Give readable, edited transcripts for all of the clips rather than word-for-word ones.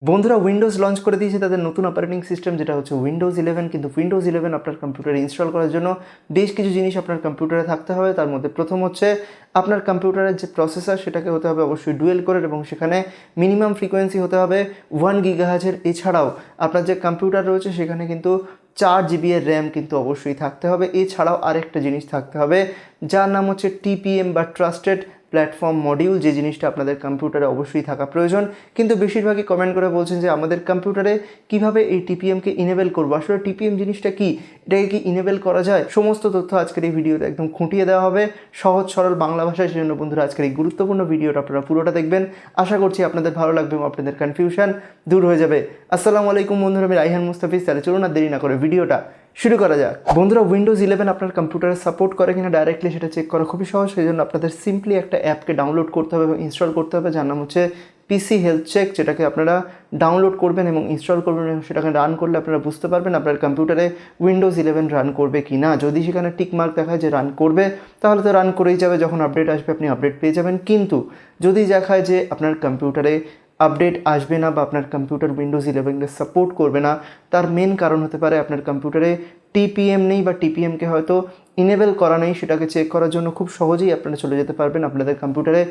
বন্ধুরা Windows launch করে দিয়েছে তাদের নতুন অপারেটিং সিস্টেম যেটা হচ্ছে উইন্ডোজ 11। কিন্তু উইন্ডোজ 11 আপনার কম্পিউটারে ইনস্টল করার জন্য বেশ কিছু জিনিস আপনার কম্পিউটারে থাকতে হবে। তার মধ্যে প্রথম হচ্ছে আপনার কম্পিউটারের যে প্রসেসর সেটাকে হতে হবে অবশ্যই ডুয়েল কোরের এবং সেখানে মিনিমাম ফ্রিকোয়েন্সি হতে হবে 1 GHz। এছাড়াও আপনার যে কম্পিউটার রয়েছে সেখানে কিন্তু 4 GB এর র্যাম কিন্তু অবশ্যই থাকতে হবে। এছাড়াও আরেকটা জিনিস থাকতে হবে যার নাম হচ্ছে TPM বা ট্রাস্টেড প্ল্যাটফর্ম মডিউল, যে জিনিসটা আপনাদের কম্পিউটারে অবশ্যই থাকা প্রয়োজন। কিন্তু বেশিরভাগই কমেন্ট করে বলছেন যে আমাদের কম্পিউটারে কিভাবে এই টিপিএমকে ইনেবল করবো, আসলে টিপিএম জিনিসটা কি, এটাকে কি ইনেবল করা যায়, সমস্ত তথ্য আজকের এই ভিডিওতে একদম খুঁটিয়ে দেওয়া হবে সহজ সরল বাংলা ভাষায়। সেজন্য বন্ধুরা আজকের এই গুরুত্বপূর্ণ ভিডিওটা আপনারা পুরোটা দেখবেন। আশা করছি আপনাদের ভালো লাগবে এবং আপনাদের কনফিউশন দূর হয়ে যাবে। আসসালামু আলাইকুম বন্ধুরা, আমি রাইহান মুস্তাফিজ। তাহলে চলুন আর দেরি না করে ভিডিওটা শুরু করা যাক। বন্ধুরা উইন্ডোজ 11 আপনার কম্পিউটারে সাপোর্ট করে কিনা ডাইরেক্টলি সেটা চেক করা খুবই সহজ। সেই জন্য আপনাদের সিম্পলি একটা অ্যাপকে ডাউনলোড করতে হবে এবং ইনস্টল করতে হবে যার নাম হচ্ছে পিসি হেলথ চেক, যেটাকে আপনারা ডাউনলোড করবেন এবং ইনস্টল করবেন এবং সেটাকে রান করলে আপনারা বুঝতে পারবেন আপনার কম্পিউটারে উইন্ডোজ 11 রান করবে কি না। যদি সেখানে টিক মার্ক দেখায় যে রান করবে তাহলে তো রান করেই যাবে, যখন আপডেট আসবে আপনি আপডেট পেয়ে যাবেন। কিন্তু যদি দেখায় যে আপনার কম্পিউটারে আপডেট আসবে না বা আপনার কম্পিউটার উইন্ডোজ 11কে সাপোর্ট করবে না, তার মেন কারণ হতে পারে আপনার কম্পিউটারে টিপিএম নেই বা টিপিএমকে হয়তো ইনেবল করা নেই। সেটাকে চেক করার জন্য খুব সহজেই আপনারা চলে যেতে পারবেন আপনাদের কম্পিউটারে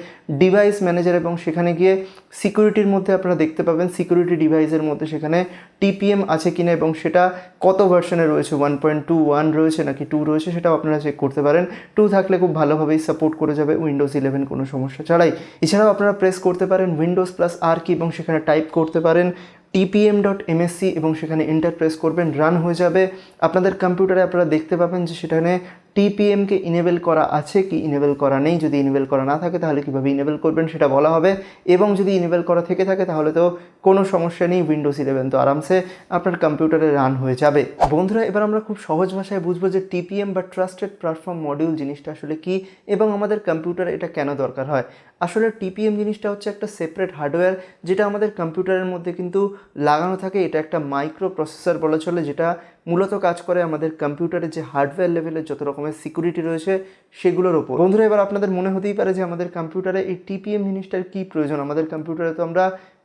ডিভাইস ম্যানেজার এবং সেখানে গিয়ে সিকিউরিটির মধ্যে আপনারা দেখতে পাবেন সিকিউরিটি ডিভাইসের মধ্যে সেখানে টিপিএম আছে কিনা এবং সেটা কত ভার্সনে রয়েছে, 1.21 রয়েছে নাকি 2 রয়েছে, সেটাও আপনারা চেক করতে পারেন। 2 থাকলে খুব ভালোভাবেই সাপোর্ট করে যাবে উইন্ডোজ 11 কোনো সমস্যা ছাড়াই। এছাড়াও আপনারা প্রেস করতে পারেন উইন্ডোজ প্লাস আর কি এবং সেখানে টাইপ করতে পারেন tpm.msc এবং সেখানে এন্টার প্রেস করবেন, রান হয়ে যাবে। আপনাদের কম্পিউটারে আপনারা দেখতে পাবেন যে সেখানে টিপিএমকে ইনেবল করা আছে কি ইনেবল করা নেই। যদি ইনেবল করা না থাকে তাহলে কীভাবে ইনেবল করবেন সেটা বলা হবে, এবং যদি ইনেবল করা থেকে থাকে তাহলে তো কোনো সমস্যা নেই, উইন্ডোজ 11 তো আরামসে আপনার কম্পিউটারে রান হয়ে যাবে। বন্ধুরা এবার আমরা খুব সহজ ভাষায় বুঝবো যে টিপিএম বা ট্রাস্টেড প্ল্যাটফর্ম মডিউল জিনিসটা আসলে কি এবং আমাদের কম্পিউটারে এটা কেন দরকার হয়। আসলে টিপিএম জিনিসটা হচ্ছে একটা সেপারেট হার্ডওয়্যার যেটা আমাদের কম্পিউটারের মধ্যে কিন্তু লাগানো থাকে। এটা একটা মাইক্রো প্রসেসর বলা চলে, যেটা মূলত কাজ করে আমাদের কম্পিউটারের যে হার্ডওয়্যার লেভেলের যত রকমের সিকিউরিটি রয়েছে সেগুলোর ওপর। বন্ধুরা এবার আপনাদের মনে হতেই পারে যে আমাদের কম্পিউটারে এই টিপিএম জিনিসটার কী প্রয়োজন, আমাদের কম্পিউটারে তো আমরা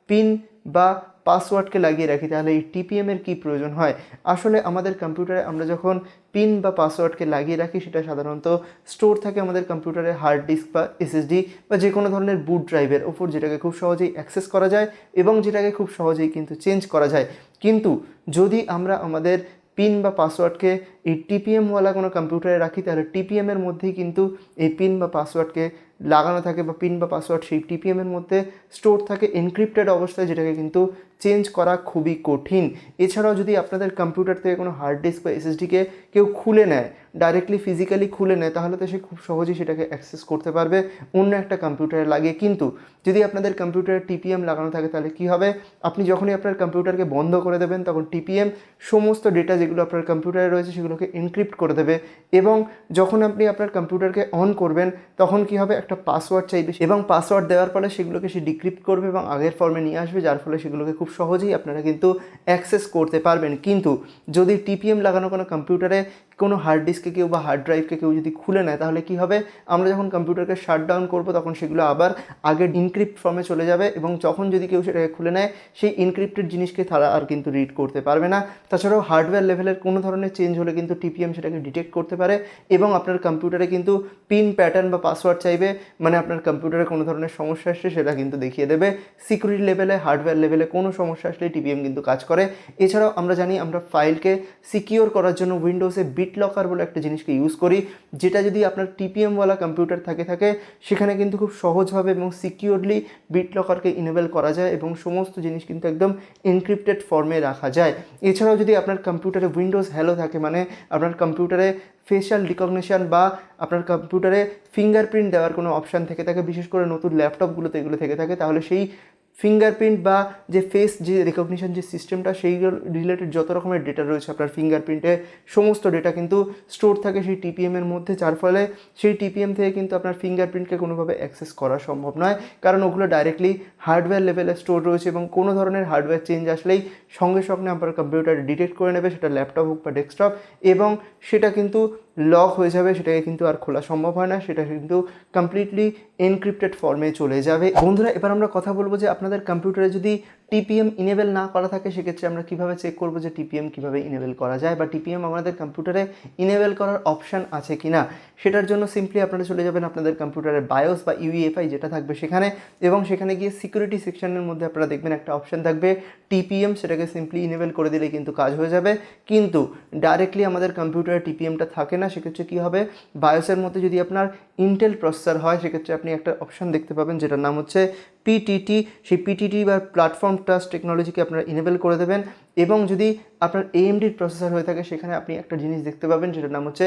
পিন বা পাসওয়ার্ডকে লাগিয়ে রাখি, তাহলে এই টিপিএমের কী প্রয়োজন হয়। আসলে আমাদের কম্পিউটারে আমরা যখন পিন বা পাসওয়ার্ডকে লাগিয়ে রাখি সেটা সাধারণত স্টোর থাকে আমাদের কম্পিউটারে হার্ড ডিস্ক বা এসএসডি বা যে কোনো ধরনের বুট ড্রাইভের ওপর, যেটাকে খুব সহজেই অ্যাক্সেস করা যায় এবং যেটাকে খুব সহজেই কিন্তু চেঞ্জ করা যায়। কিন্তু যদি আমরা আমাদের পিন বা পাসওয়ার্ডকে এই টিপিএমওয়ালা কোনো কম্পিউটারে রাখি তাহলে টিপিএমের মধ্যেই কিন্তু এই পিন বা পাসওয়ার্ডকে লাগানো থাকে বা পিন বা পাসওয়ার্ড সেই টিপিএমের মধ্যে স্টোর থাকে এনক্রিপ্টেড অবস্থায়, যেটাকে কিন্তু চেঞ্জ করা খুবই কঠিন। এছাড়াও যদি আপনাদের কম্পিউটার থেকে কোনো হার্ড ডিস্ক বা এসএসডিকে কেউ খুলে নেয়, ডাইরেক্টলি ফিজিক্যালি খুলে নেয়, তাহলে তো সে খুব সহজেই সেটাকে অ্যাক্সেস করতে পারবে অন্য একটা কম্পিউটারে লাগিয়ে। কিন্তু যদি আপনাদের কম্পিউটারে টিপিএম লাগানো থাকে তাহলে কী হবে, আপনি যখনই আপনার কম্পিউটারকে বন্ধ করে দেবেন তখন টিপিএম সমস্ত ডেটা যেগুলো আপনার কম্পিউটারে রয়েছে সেগুলোকে এনক্রিপ্ট করে দেবে, এবং যখন আপনি আপনার কম্পিউটারকে অন করবেন তখন কী হবে, একটা পাসওয়ার্ড চাইবে এবং পাসওয়ার্ড দেওয়ার ফলে সেগুলোকে সে ডিক্রিপ্ট করবে এবং আগের ফর্মে নিয়ে আসবে, যার ফলে সেগুলোকে খুব সহজেই আপনারা কিন্তু অ্যাক্সেস করতে পারবেন। কিন্তু যদি টিপিএম লাগানো কোনো কম্পিউটারে কোনো হার্ড ডিস্কে কেউ বা হার্ড ড্রাইভকে কেউ যদি খুলে নেয় তাহলে কী হবে, আমরা যখন কম্পিউটারকে শাট ডাউন করবো তখন সেগুলো আবার আগের ইনক্রিপ্ট ফর্মে চলে যাবে, এবং যখন যদি কেউ সেটাকে খুলে নেয় সেই ইনক্রিপ্টেড জিনিসকে তারা আর কিন্তু রিড করতে পারবে না। তাছাড়াও হার্ডওয়্যার লেভেলের কোনো ধরনের চেঞ্জ হলে কিন্তু টিপিএম সেটাকে ডিটেক্ট করতে পারে এবং আপনার কম্পিউটারে কিন্তু পিন প্যাটার্ন বা পাসওয়ার্ড চাইবে, মানে আপনার কম্পিউটারে কোনো ধরনের সমস্যা আসলে সেটা কিন্তু দেখিয়ে দেবে। সিকিউরিটি লেভেলে হার্ডওয়্যার লেভেলে কোনো সমস্যা আসলে টিপিএম কিন্তু কাজ করে। এছাড়াও আমরা জানি আমরা ফাইলকে সিকিওর করার জন্য উইন্ডোজে বিট লকার বলে একটা জিনিসকে ইউজ করি, যেটা যদি আপনার টিপিএমওয়ালা কম্পিউটার থাকে সেখানে কিন্তু খুব সহজভাবে এবং সিকিওরলি বিট লকারকে ইনেবল করা যায় এবং সমস্ত জিনিস কিন্তু একদম এনক্রিপ্টেড ফর্মে রাখা যায়। এছাড়াও যদি আপনার কম্পিউটারে উইন্ডোজ হ্যালো থাকে, মানে আপনার কম্পিউটারে ফেশিয়াল রিকগনিশন বা আপনার কম্পিউটারে ফিঙ্গারপ্রিন্ট দেওয়ার কোনো অপশান থেকে থাকে, বিশেষ করে নতুন ল্যাপটপগুলোতে এগুলো থেকে থাকে, তাহলে সেই ফিঙ্গারপ্রিন্ট বা যে ফেস যে রিকগনিশন যে সিস্টেমটা সেই রিলেটেড যত রকমের ডেটা রয়েছে আপনার ফিঙ্গারপ্রিন্টে সমস্ত ডেটা কিন্তু স্টোর থাকে সেই টিপিএমের মধ্যে, যার ফলে সেই টিপিএম থেকে কিন্তু আপনার ফিঙ্গারপ্রিন্টকে কোনোভাবে অ্যাক্সেস করা সম্ভব নয়, কারণ ওগুলো ডাইরেক্টলি হার্ডওয়্যার লেভেলে স্টোর রয়েছে এবং কোনো ধরনের হার্ডওয়্যার চেঞ্জ আসলেই সঙ্গে সঙ্গে আপনার কম্পিউটার ডিটেক্ট করে নেবে, সেটা ল্যাপটপ হোক বা ডেস্কটপ, এবং সেটা কিন্তু লক হয়ে যাবে, সেটাকে কিন্তু আর খোলা সম্ভব হয় না, সেটা কিন্তু কমপ্লিটলি এনক্রিপ্টেড ফর্মে চলে যাবে। বন্ধুরা এবার আমরা কথা বলবো যে আপনাদের কম্পিউটারে যদি টিপিএম ইনেবল না করা থাকে সেক্ষেত্রে আমরা কীভাবে চেক করবো যে টিপিএম কীভাবে ইনেবল করা যায় বা টিপিএম আমাদের কম্পিউটারে ইনেবল করার অপশান আছে কি না। সেটার জন্য সিম্পলি আপনারা চলে যাবেন আপনাদের কম্পিউটারের বায়োস বা ইউইএফআই যেটা থাকবে সেখানে, এবং সেখানে গিয়ে সিকিউরিটি সেকশনের মধ্যে আপনারা দেখবেন একটা অপশান থাকবে টিপিএম, সেটাকে সিম্পলি ইনেবল করে দিলে কিন্তু কাজ হয়ে যাবে। কিন্তু ডাইরেক্টলি আমাদের কম্পিউটারে টিপিএমটা থাকে না, সেক্ষেত্রে কী হবে, বায়োসের মধ্যে যদি আপনার ইন্টেল প্রসেসর হয় সেক্ষেত্রে আপনি একটা অপশান দেখতে পাবেন যেটার নাম হচ্ছে পিটিটি। সেই পিটিটি বা প্ল্যাটফর্ম ট্রাস্ট টেকনোলজিকে আপনারা ইনেবল করে দেবেন। এবং যদি আপনার এএমডির প্রসেসর হয়ে থাকে সেখানে আপনি একটা জিনিস দেখতে পাবেন যেটার নাম হচ্ছে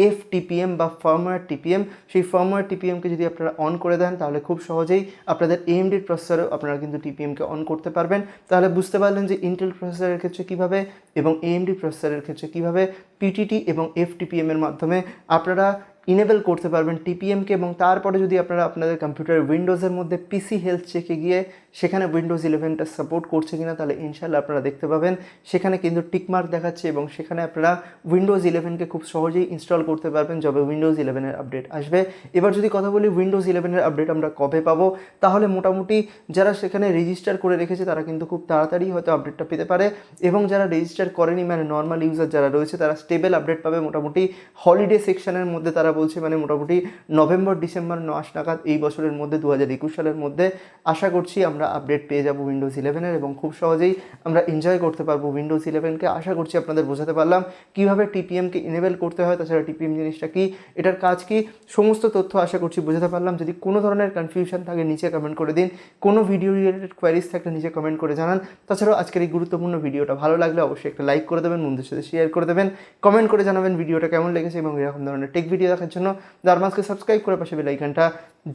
এফটিপিএম বা ফার্মওয়্যার টিপিএম। সেই ফার্মওয়্যার টিপিএমকে যদি আপনারা অন করে দেন তাহলে খুব সহজেই আপনাদের এএমডির প্রসেসরেও আপনারা কিন্তু টিপিএমকে অন করতে পারবেন। তাহলে বুঝতে পারলেন যে ইন্টেল প্রসেসরের ক্ষেত্রে কীভাবে এবং এএমডি প্রসেসরের ক্ষেত্রে কীভাবে পিটিটি এবং এফটিপিএমের মাধ্যমে আপনারা ইনেবল করতে পারবেন টিপিএমকে। এবং তারপরে যদি আপনারা আপনাদের কম্পিউটার উইন্ডোজের মধ্যে পিসি হেলথ চেকে গিয়ে সেখানে উইন্ডোজ 11টা সাপোর্ট করছে কিনা, তাহলে ইনশাল্লাহ আপনারা দেখতে পাবেন সেখানে কিন্তু টিকমার্ক দেখাচ্ছে এবং সেখানে আপনারা উইন্ডোজ 11কে খুব সহজেই ইনস্টল করতে পারবেন যবে উইন্ডোজ 11-এর আপডেট আসবে। এবার যদি কথা বলি উইন্ডোজ 11-এর আপডেট আমরা কবে পাবো, তাহলে মোটামুটি যারা সেখানে রেজিস্টার করে রেখেছে তারা কিন্তু খুব তাড়াতাড়ি হয়তো আপডেটটা পেতে পারে, এবং যারা রেজিস্টার করেনি মানে নর্মাল ইউজার যারা রয়েছে তারা স্টেবল আপডেট পাবে মোটামুটি হলিডে সেকশনের মধ্যে। তারা বলছে মানে মোটামুটি নভেম্বর ডিসেম্বর মাস নাগাদ এই বছরের মধ্যে 2021 সালের মধ্যে আশা করছি আমরা আপডেট পেয়ে যাব উইন্ডোজ 11-এর, এবং খুব সহজেই আমরা এনজয় করতে পারবো উইন্ডোজ 11কে। আশা করছি আপনাদের বোঝাতে পারলাম কীভাবে টিপিএমকে ইনেবল করতে হয়, তাছাড়া টিপিএম জিনিসটা কী, এটার কাজ কী, সমস্ত তথ্য আশা করছি বোঝাতে পারলাম। যদি কোনো ধরনের কনফিউশন থাকে নিচে কমেন্ট করে দিন, কোনো ভিডিও রিলেটেড কোয়ারিজ থাকলে নিচে কমেন্ট করে জানান। তাছাড়াও আজকের এই গুরুত্বপূর্ণ ভিডিওটা ভালো লাগলে অবশ্যই একটা লাইক করে দেবেন, বন্ধুদের সাথে শেয়ার করে দেবেন, কমেন্ট করে জানাবেন ভিডিওটা কেমন লেগেছে, এবং এরকম ধরনের টেক ভিডিও দেখার জন্য দারমাসকে সাবস্ক্রাইব করে পাশে বেল আইকনটা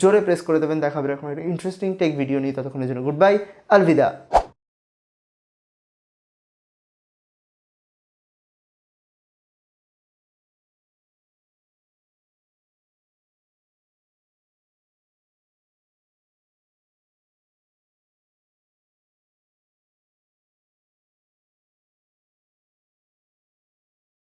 জোরে প্রেস করে দেবেন। দেখা হবে এরকম একটা ইন্টারেস্টিং টেক ভিডিও নিয়ে, ততক্ষণের জন্য গুড বাই, আলবিদা।